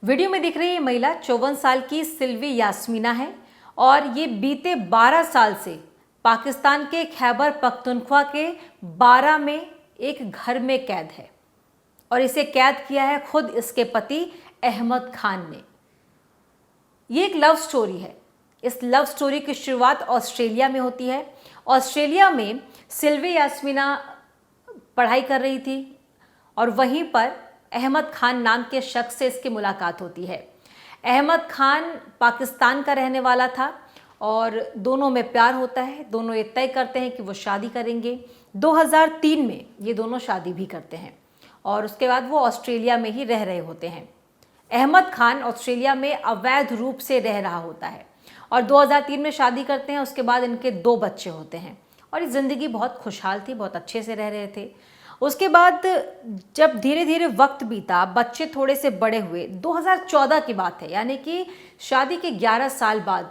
Video में दिख रही है महिला 54 साल की सिल्वी यास्मीना है और ये बीते 12 साल से पाकिस्तान के खैबर पख्तूनख्वा के बारा में एक घर में कैद है और इसे कैद किया है खुद इसके पति अहमद खान ने। ये एक लव स्टोरी है। इस लव स्टोरी की शुरुआत ऑस्ट्रेलिया में होती है। ऑस्ट्रेलिया में सिल्वी यास्मीना पढ़ाई कर रही थी और वहीं पर अहमद खान नाम के शख्स से इसकी मुलाकात होती है। अहमद खान पाकिस्तान का रहने वाला था और दोनों में प्यार होता है। दोनों ये तय करते हैं कि वो शादी करेंगे। 2003 में ये दोनों शादी भी करते हैं और उसके बाद वो ऑस्ट्रेलिया में ही रह रहे होते हैं। अहमद खान ऑस्ट्रेलिया में अवैध रूप से रह रहा होता है और 2003 में शादी करते हैं। उसके बाद इनके 2 बच्चे होते हैं और ये ज़िंदगी बहुत खुशहाल थी, बहुत अच्छे से रह रहे थे। उसके बाद जब धीरे धीरे वक्त बीता, बच्चे थोड़े से बड़े हुए, 2014 की बात है, यानी कि शादी के 11 साल बाद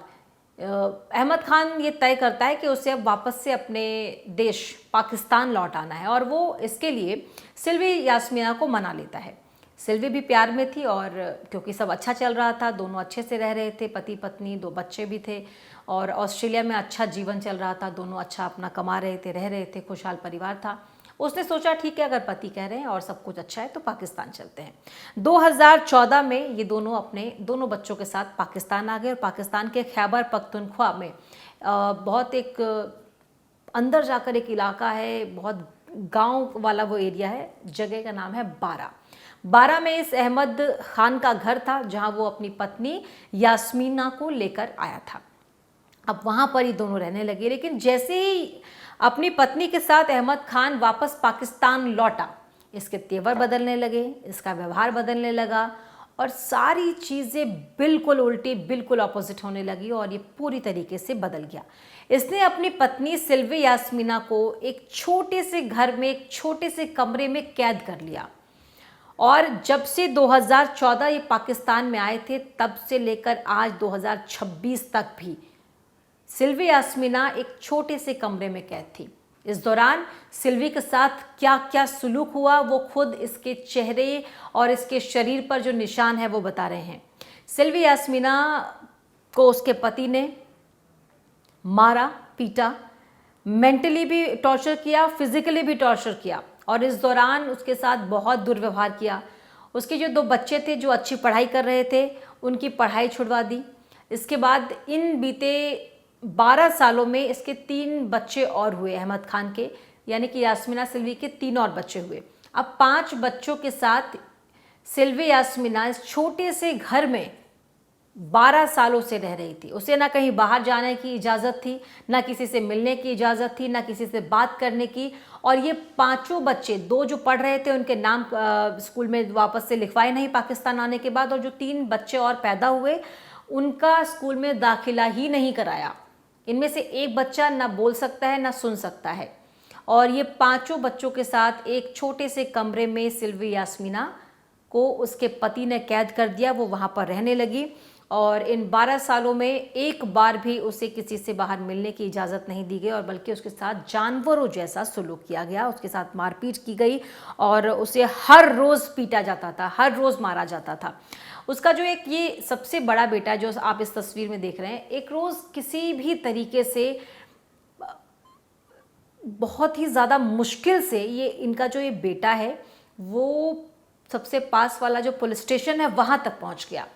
अहमद खान ये तय करता है कि उसे अब वापस से अपने देश पाकिस्तान लौट आना है और वो इसके लिए सिल्वी यास्मीना को मना लेता है। सिल्वी भी प्यार में थी और क्योंकि सब अच्छा चल रहा था, दोनों अच्छे से रह रहे थे, पति पत्नी, 2 बच्चे भी थे और ऑस्ट्रेलिया में अच्छा जीवन चल रहा था, दोनों अच्छा अपना कमा रहे थे, रह रहे थे, खुशहाल परिवार था। उसने सोचा ठीक है, अगर पति कह रहे हैं और सब कुछ अच्छा है तो पाकिस्तान चलते हैं। 2014 में ये दोनों अपने दोनों बच्चों के साथ पाकिस्तान आ गए और पाकिस्तान के खैबर पख्तूनख्वा में बहुत एक अंदर जाकर एक इलाका है, बहुत गांव वाला वो एरिया है, जगह का नाम है बारा में इस अहमद खान का घर था जहां वो अपनी पत्नी यास्मीना को लेकर आया था। अब वहां पर ही दोनों रहने लगे, लेकिन जैसे ही अपनी पत्नी के साथ अहमद खान वापस पाकिस्तान लौटा, इसके तेवर बदलने लगे, इसका व्यवहार बदलने लगा और सारी चीज़ें बिल्कुल उल्टी, बिल्कुल ऑपोजिट होने लगी और ये पूरी तरीके से बदल गया। इसने अपनी पत्नी सिल्वी यास्मीना को एक छोटे से घर में, एक छोटे से कमरे में कैद कर लिया और जब से 2014 ये पाकिस्तान में आए थे, तब से लेकर आज 2026 तक भी सिल्वी यास्मीना एक छोटे से कमरे में कैद थी। इस दौरान सिल्वी के साथ क्या क्या सुलूक हुआ वो खुद इसके चेहरे और इसके शरीर पर जो निशान है वो बता रहे हैं। सिल्वी यास्मीना को उसके पति ने मारा, पीटा, मेंटली भी टॉर्चर किया, फिजिकली भी टॉर्चर किया और इस दौरान उसके साथ बहुत दुर्व्यवहार किया। उसके जो 2 बच्चे थे जो अच्छी पढ़ाई कर रहे थे, उनकी पढ़ाई छुड़वा दी। इसके बाद इन बीते 12 सालों में इसके 3 बच्चे और हुए अहमद खान के, यानी कि यास्मीना सिल्वी के 3 और बच्चे हुए। अब 5 बच्चों के साथ सिल्वी यास्मीना इस छोटे से घर में 12 सालों से रह रही थी। उसे ना कहीं बाहर जाने की इजाज़त थी, ना किसी से मिलने की इजाज़त थी, ना किसी से बात करने की। और ये 5 बच्चे, 2 जो पढ़ रहे थे उनके नाम स्कूल में वापस से लिखवाए नहीं पाकिस्तान आने के बाद, और जो 3 बच्चे और पैदा हुए उनका स्कूल में दाखिला ही नहीं कराया। इनमें से एक बच्चा ना बोल सकता है ना सुन सकता है और ये 5 बच्चों के साथ एक छोटे से कमरे में सिल्वी यास्मीना को उसके पति ने कैद कर दिया। वो वहाँ पर रहने लगी और इन 12 सालों में एक बार भी उसे किसी से बाहर मिलने की इजाज़त नहीं दी गई और बल्कि उसके साथ जानवरों जैसा सलूक किया गया। उसके साथ मारपीट की गई और उसे हर रोज़ पीटा जाता था, हर रोज़ मारा जाता था। उसका जो एक ये सबसे बड़ा बेटा जो आप इस तस्वीर में देख रहे हैं, एक रोज़ किसी भी तरीके से बहुत ही ज़्यादा मुश्किल से ये इनका जो ये बेटा है वो सबसे पास वाला जो पुलिस स्टेशन है वहाँ तक पहुँच गया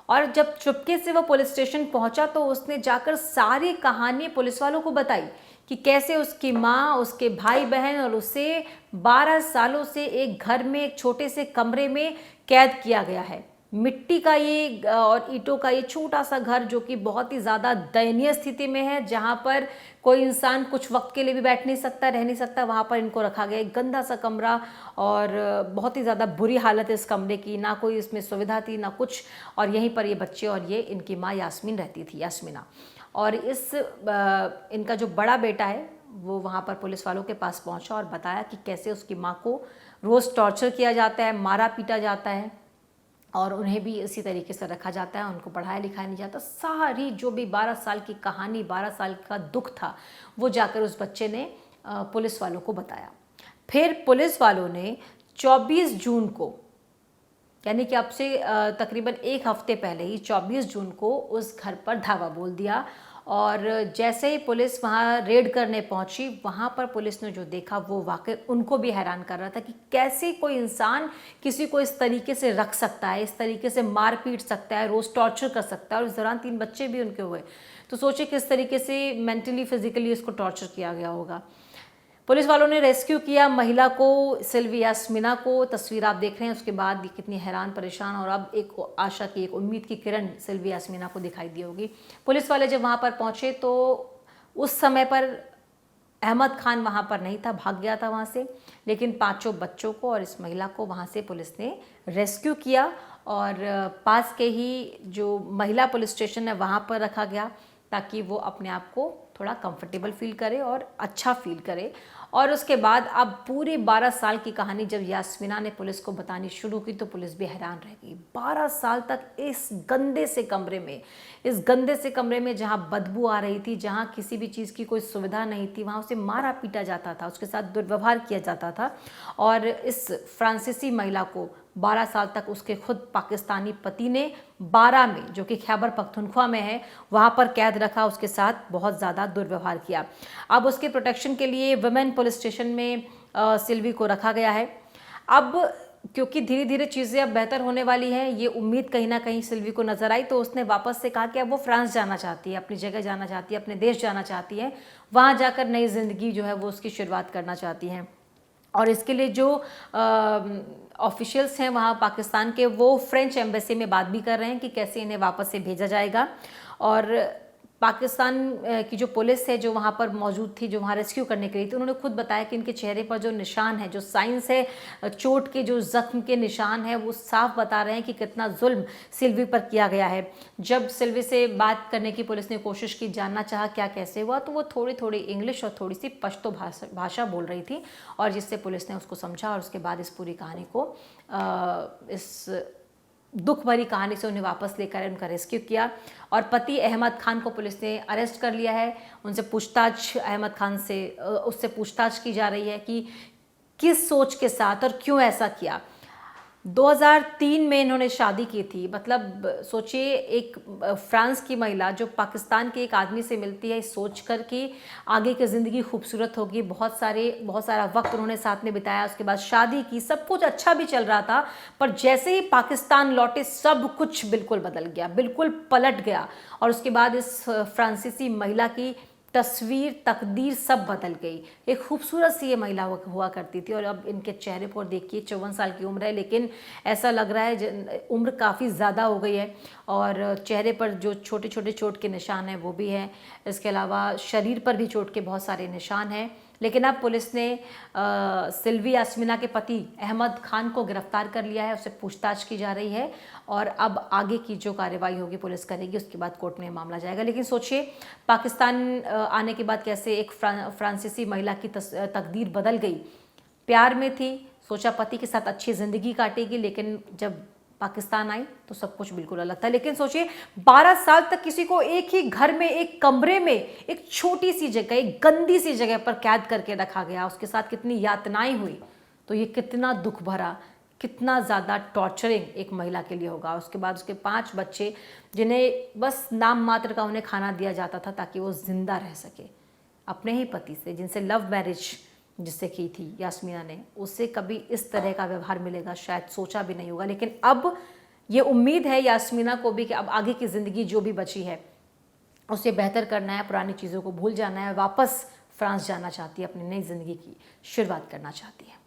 और जब चुपके से वो पुलिस स्टेशन पहुंचा तो उसने जाकर सारी कहानी पुलिस वालों को बताई कि कैसे उसकी माँ, उसके भाई बहन और उसे 12 सालों से एक घर में, एक छोटे से कमरे में कैद किया गया है। मिट्टी का ये और ईंटों का ये छोटा सा घर जो कि बहुत ही ज़्यादा दयनीय स्थिति में है, जहाँ पर कोई इंसान कुछ वक्त के लिए भी बैठ नहीं सकता, रह नहीं सकता, वहाँ पर इनको रखा गया। एक गंदा सा कमरा और बहुत ही ज़्यादा बुरी हालत है इस कमरे की, ना कोई इसमें सुविधा थी ना कुछ। और यहीं पर ये बच्चे और ये इनकी माँ यास्मीन रहती थी, यास्मीना। और इनका जो बड़ा बेटा है वो वहाँ पर पुलिस वालों के पास पहुँचा और बताया कि कैसे उसकी माँ को रोज़ टॉर्चर किया जाता है, मारा पीटा जाता है और उन्हें भी इसी तरीके से रखा जाता है, उनको पढ़ाया लिखाया नहीं जाता। सारी जो भी 12 साल की कहानी, 12 साल का दुख था, वो जाकर उस बच्चे ने पुलिस वालों को बताया। फिर पुलिस वालों ने 24 जून को यानी कि अब से तकरीबन एक हफ्ते पहले ही 24 जून को उस घर पर धावा बोल दिया। और जैसे ही पुलिस वहाँ रेड करने पहुंची, वहाँ पर पुलिस ने जो देखा वो वाकई उनको भी हैरान कर रहा था कि कैसे कोई इंसान किसी को इस तरीके से रख सकता है, इस तरीके से मार पीट सकता है, रोज़ टॉर्चर कर सकता है। और इस दौरान 3 बच्चे भी उनके हुए, तो सोचिए किस तरीके से मेंटली फिजिकली इसको टॉर्चर किया गया होगा। पुलिस वालों ने रेस्क्यू किया महिला को, सिल्वी यास्मीना को। तस्वीर आप देख रहे हैं, उसके बाद कितनी हैरान परेशान, और अब एक आशा की, एक उम्मीद की किरण सिल्वी यास्मीना को दिखाई दी होगी। पुलिस वाले जब वहाँ पर पहुँचे तो उस समय पर अहमद खान वहाँ पर नहीं था, भाग गया था वहाँ से। लेकिन 5 बच्चों को और इस महिला को वहाँ से पुलिस ने रेस्क्यू किया और पास के ही जो महिला पुलिस स्टेशन है वहाँ पर रखा गया, ताकि वो अपने आप को थोड़ा कंफर्टेबल फील करे और अच्छा फील करे। और उसके बाद अब पूरी 12 साल की कहानी जब यास्मीना ने पुलिस को बतानी शुरू की तो पुलिस भी हैरान रह गई। 12 साल तक इस गंदे से कमरे में जहाँ बदबू आ रही थी, जहाँ किसी भी चीज़ की कोई सुविधा नहीं थी, वहाँ उसे मारा पीटा जाता था, उसके साथ दुर्व्यवहार किया जाता था। और इस फ्रांसीसी महिला को 12 साल तक उसके खुद पाकिस्तानी पति ने 12 में, जो कि खैबर पख्तूनख्वा में है, वहाँ पर कैद रखा, उसके साथ बहुत ज़्यादा दुर्व्यवहार किया। अब उसके प्रोटेक्शन के लिए वुमेन पुलिस स्टेशन में सिल्वी को रखा गया है। अब क्योंकि धीरे धीरे चीज़ें अब बेहतर होने वाली हैं, ये उम्मीद कहीं ना कहीं सिल्वी को नज़र आई, तो उसने वापस से कहा कि अब वो फ्रांस जाना चाहती है, अपनी जगह जाना चाहती है, अपने देश जाना चाहती है, वहाँ जाकर नई ज़िंदगी जो है वो उसकी शुरुआत करना चाहती हैं। और इसके लिए जो ऑफिशियल्स हैं वहाँ पाकिस्तान के, वो फ्रेंच एम्बेसी में बात भी कर रहे हैं कि कैसे इन्हें वापस से भेजा जाएगा। और पाकिस्तान की जो पुलिस है जो वहाँ पर मौजूद थी, जो वहाँ रेस्क्यू करने के लिए थी, उन्होंने खुद बताया कि इनके चेहरे पर जो निशान है, जो साइंस है, चोट के जो जख्म के निशान है, वो साफ बता रहे हैं कि कितना जुल्म सिल्वी पर किया गया है। जब सिल्वी से बात करने की पुलिस ने कोशिश की, जानना चाहा क्या कैसे हुआ, तो वो थोड़ी थोड़ी इंग्लिश और थोड़ी सी पश्तो भाषा बोल रही थी, और जिससे पुलिस ने उसको समझा। और उसके बाद इस पूरी कहानी को इस दुख भरी कहानी से उन्हें वापस लेकर उनका रेस्क्यू किया। और पति अहमद खान को पुलिस ने अरेस्ट कर लिया है। उनसे पूछताछ, अहमद खान से उससे पूछताछ की जा रही है कि किस सोच के साथ और क्यों ऐसा किया। 2003 में इन्होंने शादी की थी। मतलब सोचिए, एक फ्रांस की महिला जो पाकिस्तान के एक आदमी से मिलती है, सोच कर कि आगे की ज़िंदगी खूबसूरत होगी, बहुत सारा वक्त उन्होंने साथ में बिताया, उसके बाद शादी की, सब कुछ अच्छा भी चल रहा था। पर जैसे ही पाकिस्तान लौटे सब कुछ बिल्कुल बदल गया, बिल्कुल पलट गया। और उसके बाद इस फ्रांसीसी महिला की तस्वीर, तकदीर सब बदल गई। एक खूबसूरत सी ये महिला हुआ करती थी, और अब इनके चेहरे पर देखिए 54 साल की उम्र है, लेकिन ऐसा लग रहा है उम्र काफ़ी ज़्यादा हो गई है। और चेहरे पर जो छोटे छोटे चोट के निशान हैं वो भी हैं। इसके अलावा शरीर पर भी चोट के बहुत सारे निशान हैं। लेकिन अब पुलिस ने सिल्वी यास्मीना के पति अहमद खान को गिरफ्तार कर लिया है, उससे पूछताछ की जा रही है। और अब आगे की जो कार्रवाई होगी पुलिस करेगी, उसके बाद कोर्ट में मामला जाएगा। लेकिन सोचिए, पाकिस्तान आने के बाद कैसे एक फ्रांसीसी महिला की तकदीर बदल गई। प्यार में थी, सोचा पति के साथ अच्छी ज़िंदगी काटेगी, लेकिन जब पाकिस्तान आई तो सब कुछ बिल्कुल अलग था। लेकिन सोचिए, 12 साल तक किसी को एक ही घर में, एक कमरे में, एक छोटी सी जगह, एक गंदी सी जगह पर कैद करके रखा गया, उसके साथ कितनी यातनाएं हुई। तो ये कितना दुख भरा, कितना ज़्यादा टॉर्चरिंग एक महिला के लिए होगा। उसके बाद उसके 5 बच्चे, जिन्हें बस नाम मात्र का उन्हें खाना दिया जाता था ताकि वो जिंदा रह सके, अपने ही पति से, जिनसे लव मैरिज जिससे की थी यास्मीना ने, उससे कभी इस तरह का व्यवहार मिलेगा शायद सोचा भी नहीं होगा। लेकिन अब ये उम्मीद है यास्मीना को भी कि अब आगे की ज़िंदगी जो भी बची है उसे बेहतर करना है, पुरानी चीज़ों को भूल जाना है, वापस फ्रांस जाना चाहती है, अपनी नई ज़िंदगी की शुरुआत करना चाहती है।